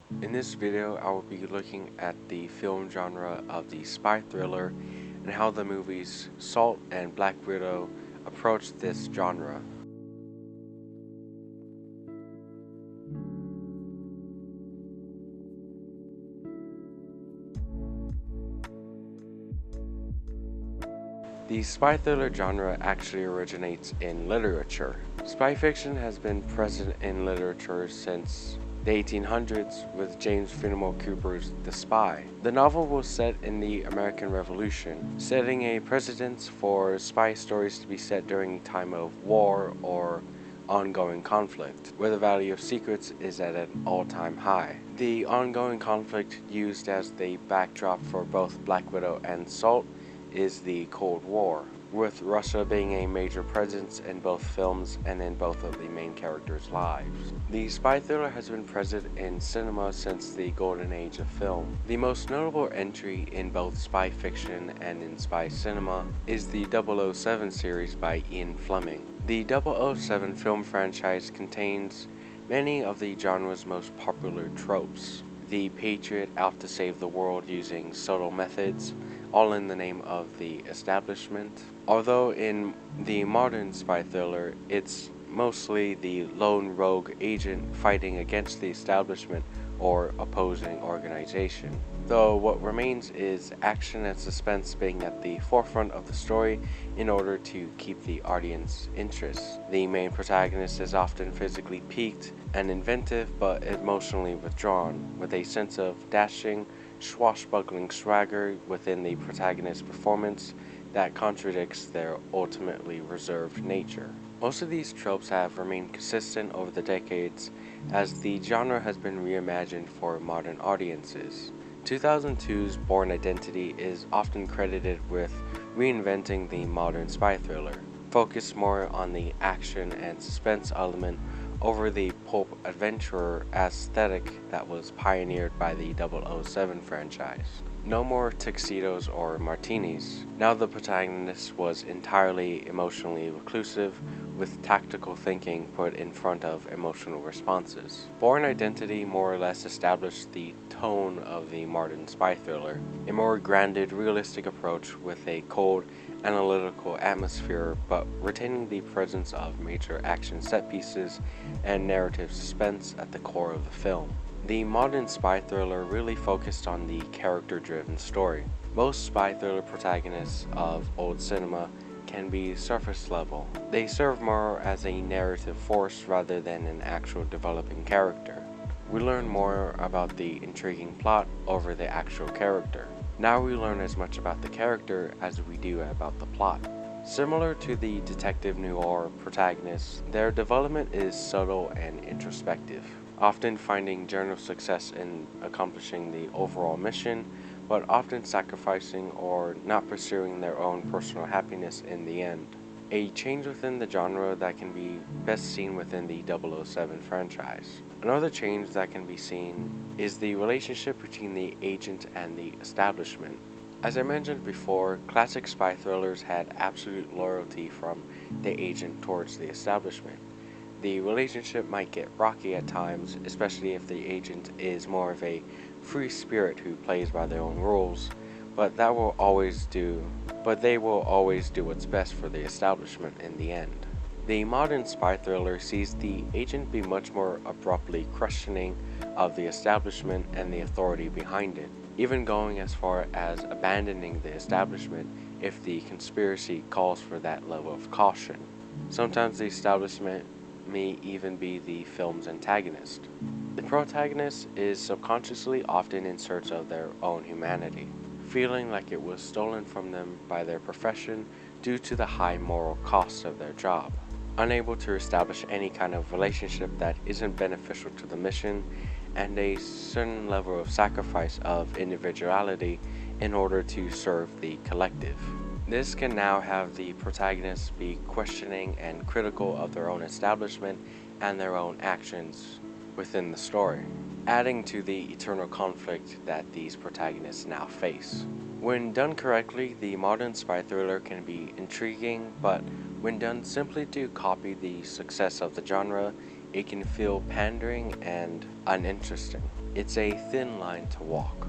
In this video, I will be looking at the film genre of the spy thriller and how the movies Salt and Black Widow approach this genre. The spy thriller genre actually originates in literature. Spy fiction has been present in literature since the 1800s with James Fenimore Cooper's The Spy. The novel was set in the American Revolution, setting a precedence for spy stories to be set during a time of war or ongoing conflict, where the value of secrets is at an all-time high. The ongoing conflict used as the backdrop for both Black Widow and Salt is the Cold War, with Russia being a major presence in both films and in both of the main characters' lives. The spy thriller has been present in cinema since the golden age of film. The most notable entry in both spy fiction and in spy cinema is the 007 series by Ian Fleming. The 007 film franchise contains many of the genre's most popular tropes. The patriot out to save the world using subtle methods, all in the name of the establishment. Although in the modern spy thriller, it's mostly the lone rogue agent fighting against the establishment or opposing organization. Though what remains is action and suspense being at the forefront of the story in order to keep the audience interest. The main protagonist is often physically peaked and inventive but emotionally withdrawn, with a sense of dashing, swashbuckling swagger within the protagonist's performance that contradicts their ultimately reserved nature. Most of these tropes have remained consistent over the decades as the genre has been reimagined for modern audiences. 2002's Bourne Identity is often credited with reinventing the modern spy thriller, focused more on the action and suspense element over the pulp adventurer aesthetic that was pioneered by the 007 franchise. No more tuxedos or martinis. Now the protagonist was entirely emotionally reclusive, with tactical thinking put in front of emotional responses. Bourne Identity more or less established the tone of the modern spy thriller, a more grounded, realistic approach with a cold, analytical atmosphere, but retaining the presence of major action set pieces and narrative suspense at the core of the film. The modern spy thriller really focused on the character-driven story. Most spy thriller protagonists of old cinema can be surface level. They serve more as a narrative force rather than an actual developing character. We learn more about the intriguing plot over the actual character. Now we learn as much about the character as we do about the plot. Similar to the detective noir protagonists, their development is subtle and introspective, often finding general success in accomplishing the overall mission, but often sacrificing or not pursuing their own personal happiness in the end. A change within the genre that can be best seen within the 007 franchise. Another change that can be seen is the relationship between the agent and the establishment. As I mentioned before, classic spy thrillers had absolute loyalty from the agent towards the establishment. The relationship might get rocky at times, especially if the agent is more of a free spirit who plays by their own rules, but they will always do what's best for the establishment in the end. The modern spy thriller sees the agent be much more abruptly questioning of the establishment and the authority behind it, even going as far as abandoning the establishment if the conspiracy calls for that level of caution. Sometimes the establishment may even be the film's antagonist. The protagonist is subconsciously often in search of their own humanity, feeling like it was stolen from them by their profession due to the high moral costs of their job. Unable to establish any kind of relationship that isn't beneficial to the mission, and a certain level of sacrifice of individuality in order to serve the collective. This can now have the protagonists be questioning and critical of their own establishment and their own actions within the story, adding to the eternal conflict that these protagonists now face. When done correctly, the modern spy thriller can be intriguing, but when done simply to copy the success of the genre, it can feel pandering and uninteresting. It's a thin line to walk.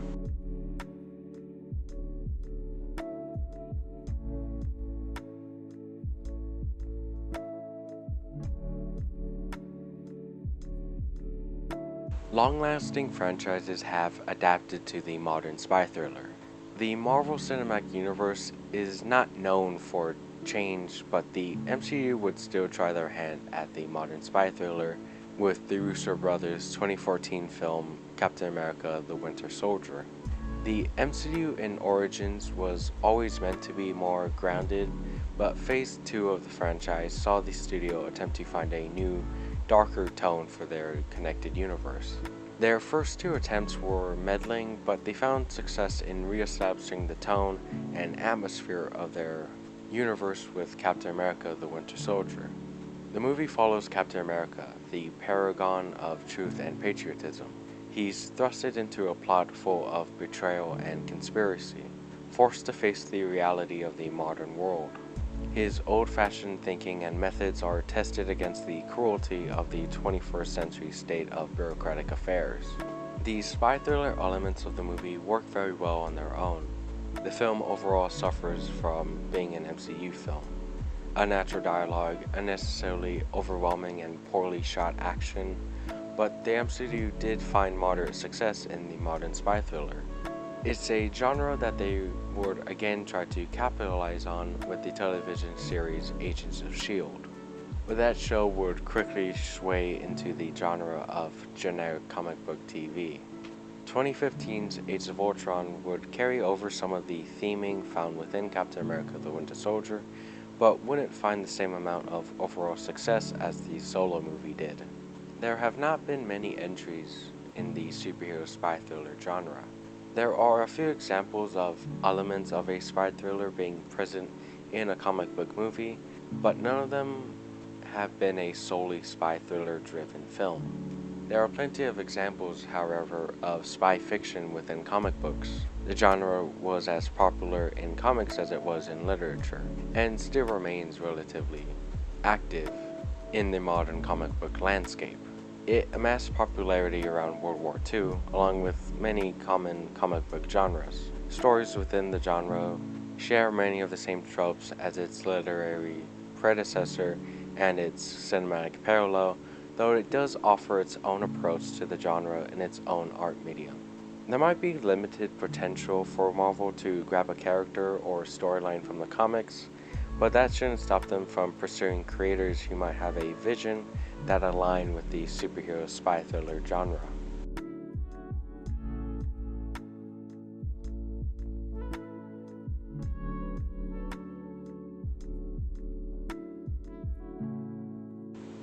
Long-lasting franchises have adapted to the modern spy thriller. The Marvel Cinematic Universe is not known for change, but the MCU would still try their hand at the modern spy thriller with the Russo brothers' 2014 film Captain America: The Winter Soldier. The MCU in Origins was always meant to be more grounded, but Phase 2 of the franchise saw the studio attempt to find a new, darker tone for their connected universe. Their first two attempts were meddling, but they found success in re-establishing the tone and atmosphere of their universe with Captain America: The Winter Soldier. The movie follows Captain America, the paragon of truth and patriotism. He's thrusted into a plot full of betrayal and conspiracy, forced to face the reality of the modern world. His old-fashioned thinking and methods are tested against the cruelty of the 21st century state of bureaucratic affairs. The spy thriller elements of the movie work very well on their own. The film overall suffers from being an MCU film. Unnatural dialogue, unnecessarily overwhelming and poorly shot action, but the MCU did find moderate success in the modern spy thriller. It's a genre that they would again try to capitalize on with the television series Agents of S.H.I.E.L.D., but that show would quickly sway into the genre of generic comic book TV. 2015's Age of Ultron would carry over some of the theming found within Captain America: The Winter Soldier, but wouldn't find the same amount of overall success as the solo movie did. There have not been many entries in the superhero spy thriller genre. There are a few examples of elements of a spy thriller being present in a comic book movie, but none of them have been a solely spy thriller driven film. There are plenty of examples, however, of spy fiction within comic books. The genre was as popular in comics as it was in literature, and still remains relatively active in the modern comic book landscape. It amassed popularity around World War II, along with many common comic book genres. Stories within the genre share many of the same tropes as its literary predecessor and its cinematic parallel, though it does offer its own approach to the genre in its own art medium. There might be limited potential for Marvel to grab a character or storyline from the comics, but that shouldn't stop them from pursuing creators who might have a vision that align with the superhero spy thriller genre.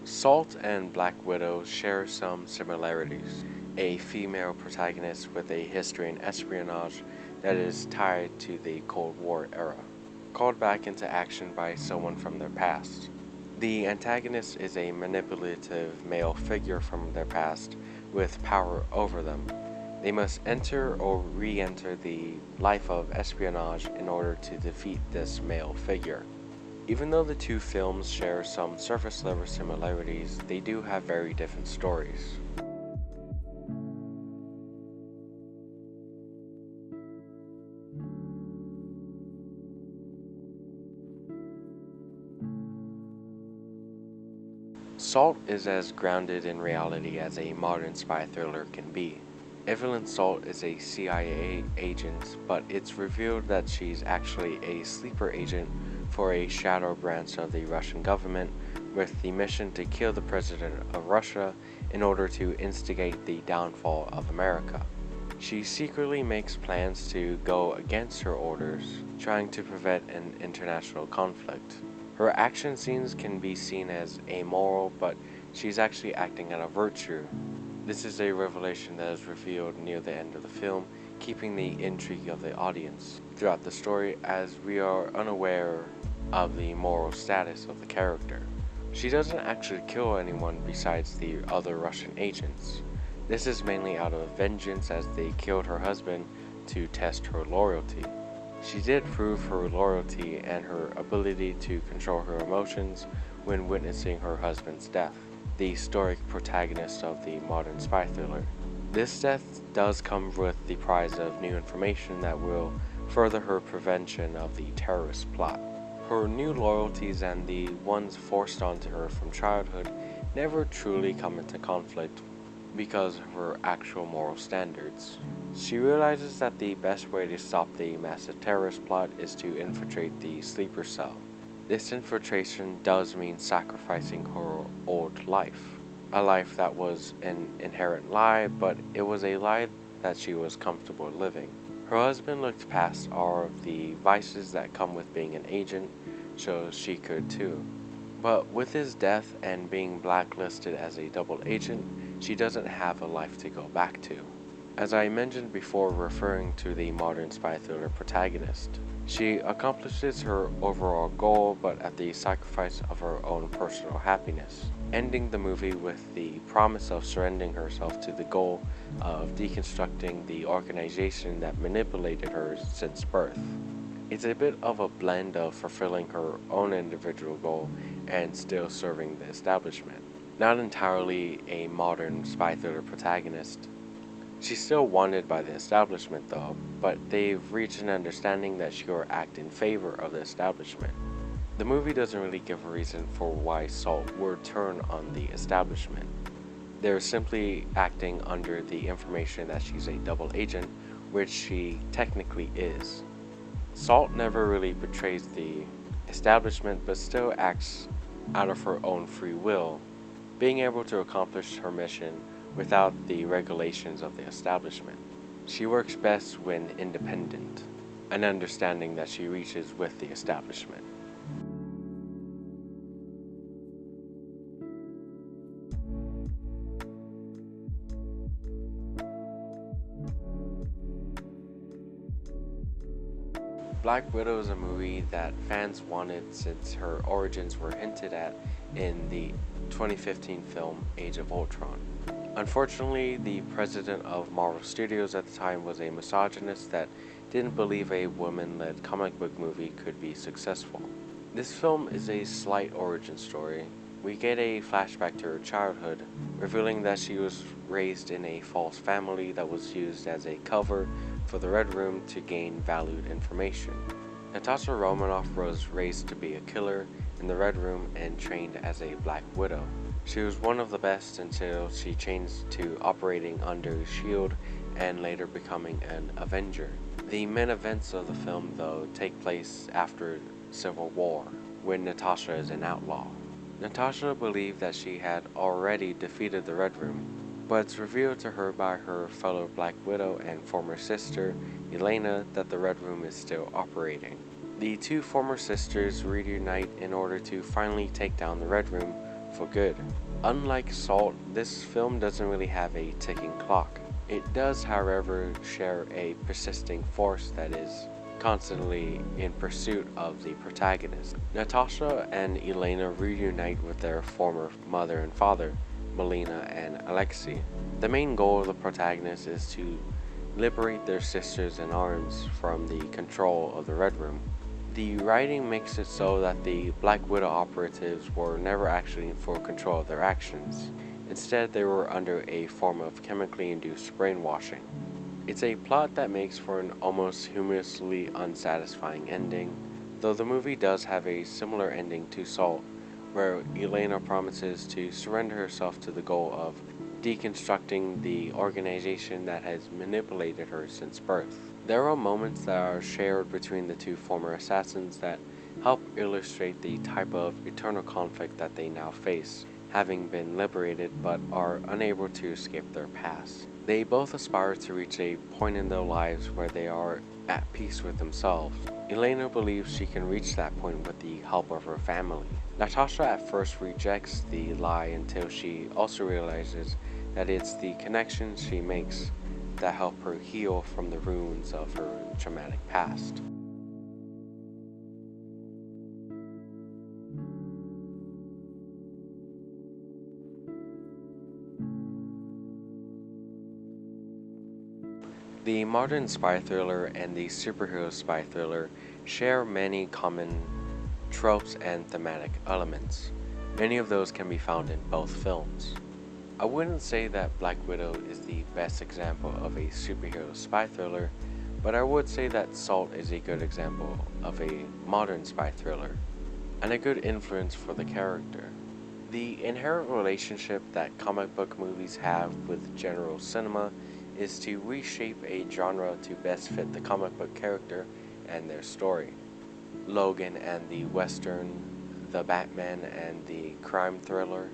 Salt and Black Widow share some similarities. A female protagonist with a history in espionage that is tied to the Cold War era, called back into action by someone from their past. The antagonist is a manipulative male figure from their past with power over them. They must enter or re-enter the life of espionage in order to defeat this male figure. Even though the two films share some surface level similarities, they do have very different stories. Salt is as grounded in reality as a modern spy thriller can be. Evelyn Salt is a CIA agent, but it's revealed that she's actually a sleeper agent for a shadow branch of the Russian government with the mission to kill the president of Russia in order to instigate the downfall of America. She secretly makes plans to go against her orders, trying to prevent an international conflict. Her action scenes can be seen as amoral, but she's actually acting out of virtue. This is a revelation that is revealed near the end of the film, keeping the intrigue of the audience throughout the story as we are unaware of the moral status of the character. She doesn't actually kill anyone besides the other Russian agents. This is mainly out of vengeance as they killed her husband to test her loyalty. She did prove her loyalty and her ability to control her emotions when witnessing her husband's death, the stoic protagonist of the modern spy thriller. This death does come with the prize of new information that will further her prevention of the terrorist plot. Her new loyalties and the ones forced onto her from childhood never truly come into conflict because of her actual moral standards. She realizes that the best way to stop the massive terrorist plot is to infiltrate the sleeper cell. This infiltration does mean sacrificing her old life, a life that was an inherent lie, but it was a lie that she was comfortable living. Her husband looked past all of the vices that come with being an agent, so she could too. But with his death and being blacklisted as a double agent, she doesn't have a life to go back to. As I mentioned before, referring to the modern spy thriller protagonist, she accomplishes her overall goal but at the sacrifice of her own personal happiness, ending the movie with the promise of surrendering herself to the goal of deconstructing the organization that manipulated her since birth. It's a bit of a blend of fulfilling her own individual goal and still serving the establishment. Not entirely a modern spy thriller protagonist. She's still wanted by the establishment though, but they've reached an understanding that she will act in favor of the establishment. The movie doesn't really give a reason for why Salt would turn on the establishment. They're simply acting under the information that she's a double agent, which she technically is. Salt never really betrays the establishment but still acts out of her own free will, being able to accomplish her mission without the regulations of the establishment. She works best when independent, an understanding that she reaches with the establishment. Black Widow is a movie that fans wanted since her origins were hinted at in the 2015 film Age of Ultron. Unfortunately, the president of Marvel Studios at the time was a misogynist that didn't believe a woman-led comic book movie could be successful. This film is a slight origin story. We get a flashback to her childhood, revealing that she was raised in a false family that was used as a cover for the Red Room to gain valued information. Natasha Romanoff was raised to be a killer in the Red Room and trained as a Black Widow. She was one of the best until she changed to operating under S.H.I.E.L.D. and later becoming an Avenger. The main events of the film, though, take place after Civil War, when Natasha is an outlaw. Natasha believed that she had already defeated the Red Room, but it's revealed to her by her fellow Black Widow and former sister, Elena, that the Red Room is still operating. The two former sisters reunite in order to finally take down the Red Room for good. Unlike Salt, this film doesn't really have a ticking clock. It does, however, share a persisting force that is constantly in pursuit of the protagonist. Natasha and Elena reunite with their former mother and father, Melina and Alexei. The main goal of the protagonist is to liberate their sisters in arms from the control of the Red Room. The writing makes it so that the Black Widow operatives were never actually in full control of their actions. Instead, they were under a form of chemically induced brainwashing. It's a plot that makes for an almost humorously unsatisfying ending, though the movie does have a similar ending to Salt, where Elena promises to surrender herself to the goal of deconstructing the organization that has manipulated her since birth. There are moments that are shared between the two former assassins that help illustrate the type of eternal conflict that they now face, having been liberated but are unable to escape their past. They both aspire to reach a point in their lives where they are at peace with themselves. Elena believes she can reach that point with the help of her family. Natasha at first rejects the lie until she also realizes that it's the connections she makes that help her heal from the ruins of her traumatic past. The modern spy thriller and the superhero spy thriller share many common tropes and thematic elements. Many of those can be found in both films. I wouldn't say that Black Widow is the best example of a superhero spy thriller, but I would say that Salt is a good example of a modern spy thriller, and a good influence for the character. The inherent relationship that comic book movies have with general cinema is to reshape a genre to best fit the comic book character and their story. Logan and the Western, the Batman and the crime thriller.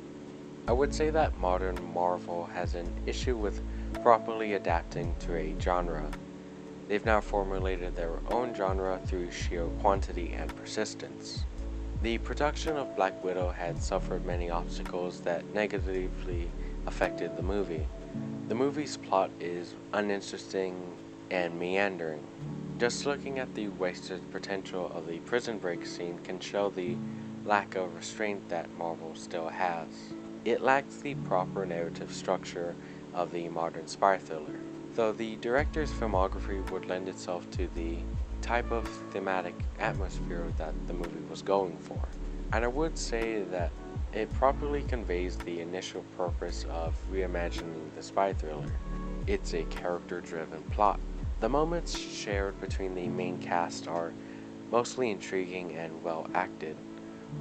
I would say that modern Marvel has an issue with properly adapting to a genre. They've now formulated their own genre through sheer quantity and persistence. The production of Black Widow had suffered many obstacles that negatively affected the movie. The movie's plot is uninteresting and meandering. Just looking at the wasted potential of the prison break scene can show the lack of restraint that Marvel still has. It lacks the proper narrative structure of the modern spy thriller, though the director's filmography would lend itself to the type of thematic atmosphere that the movie was going for. And I would say that it properly conveys the initial purpose of reimagining the spy thriller. It's a character-driven plot. The moments shared between the main cast are mostly intriguing and well acted.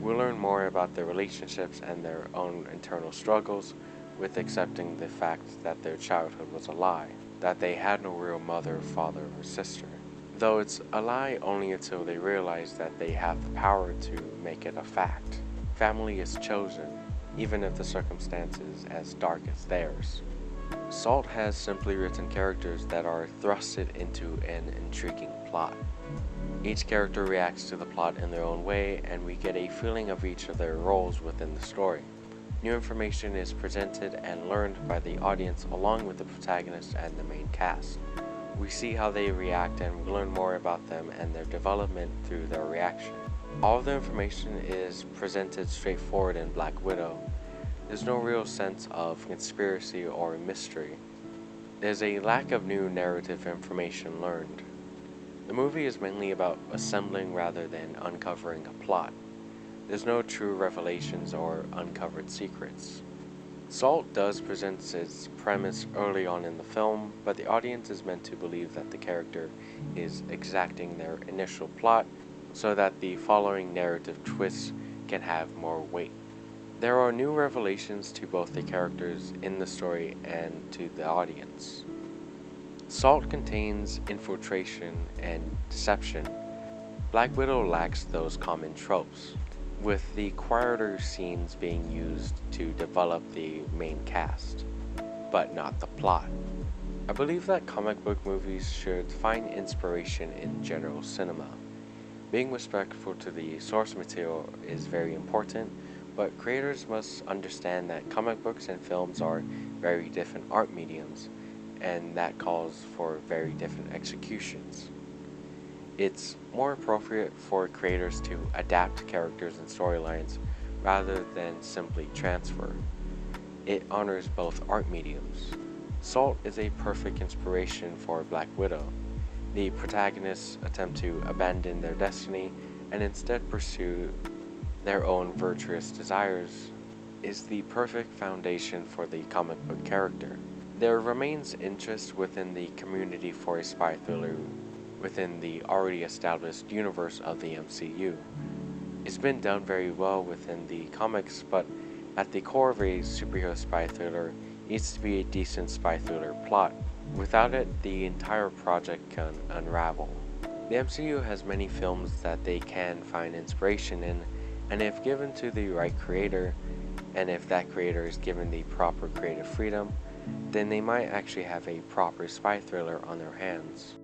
We learn more about their relationships and their own internal struggles, with accepting the fact that their childhood was a lie, that they had no real mother, father, or sister. Though it's a lie only until they realize that they have the power to make it a fact. Family is chosen, even if the circumstances as dark as theirs. Salt has simply written characters that are thrusted into an intriguing plot. Each character reacts to the plot in their own way, and we get a feeling of each of their roles within the story. New information is presented and learned by the audience along with the protagonist and the main cast. We see how they react and we learn more about them and their development through their reaction. All of the information is presented straightforward in Black Widow. There's no real sense of conspiracy or mystery. There's a lack of new narrative information learned. The movie is mainly about assembling rather than uncovering a plot. There's no true revelations or uncovered secrets. Salt does present its premise early on in the film, but the audience is meant to believe that the character is exacting their initial plot so that the following narrative twists can have more weight. There are new revelations to both the characters in the story and to the audience. Salt contains infiltration and deception. Black Widow lacks those common tropes, with the quieter scenes being used to develop the main cast, but not the plot. I believe that comic book movies should find inspiration in general cinema. Being respectful to the source material is very important, but creators must understand that comic books and films are very different art mediums, and that calls for very different executions. It's more appropriate for creators to adapt characters and storylines rather than simply transfer. It honors both art mediums. Salt is a perfect inspiration for Black Widow. The protagonists attempt to abandon their destiny and instead pursue their own virtuous desires is the perfect foundation for the comic book character. There remains interest within the community for a spy thriller within the already established universe of the MCU. It's been done very well within the comics, but at the core of a superhero spy thriller needs to be a decent spy thriller plot. Without it, the entire project can unravel. The MCU has many films that they can find inspiration in, and if given to the right creator, and if that creator is given the proper creative freedom, then they might actually have a proper spy thriller on their hands.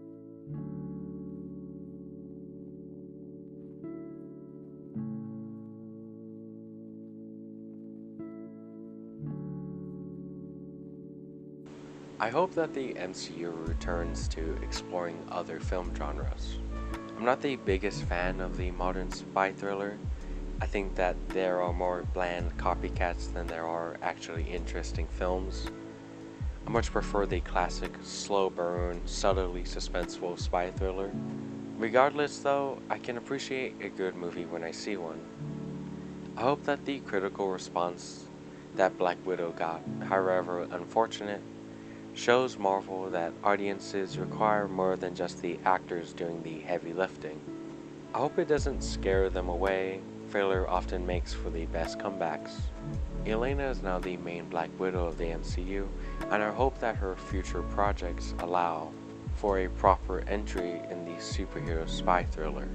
I hope that the MCU returns to exploring other film genres. I'm not the biggest fan of the modern spy thriller. I think that there are more bland copycats than there are actually interesting films. I much prefer the classic, slow burn, subtly suspenseful spy thriller. Regardless though, I can appreciate a good movie when I see one. I hope that the critical response that Black Widow got, however unfortunate, shows Marvel that audiences require more than just the actors doing the heavy lifting. I hope it doesn't scare them away. Failure often makes for the best comebacks. Elena is now the main Black Widow of the MCU, and I hope that her future projects allow for a proper entry in the superhero spy thriller.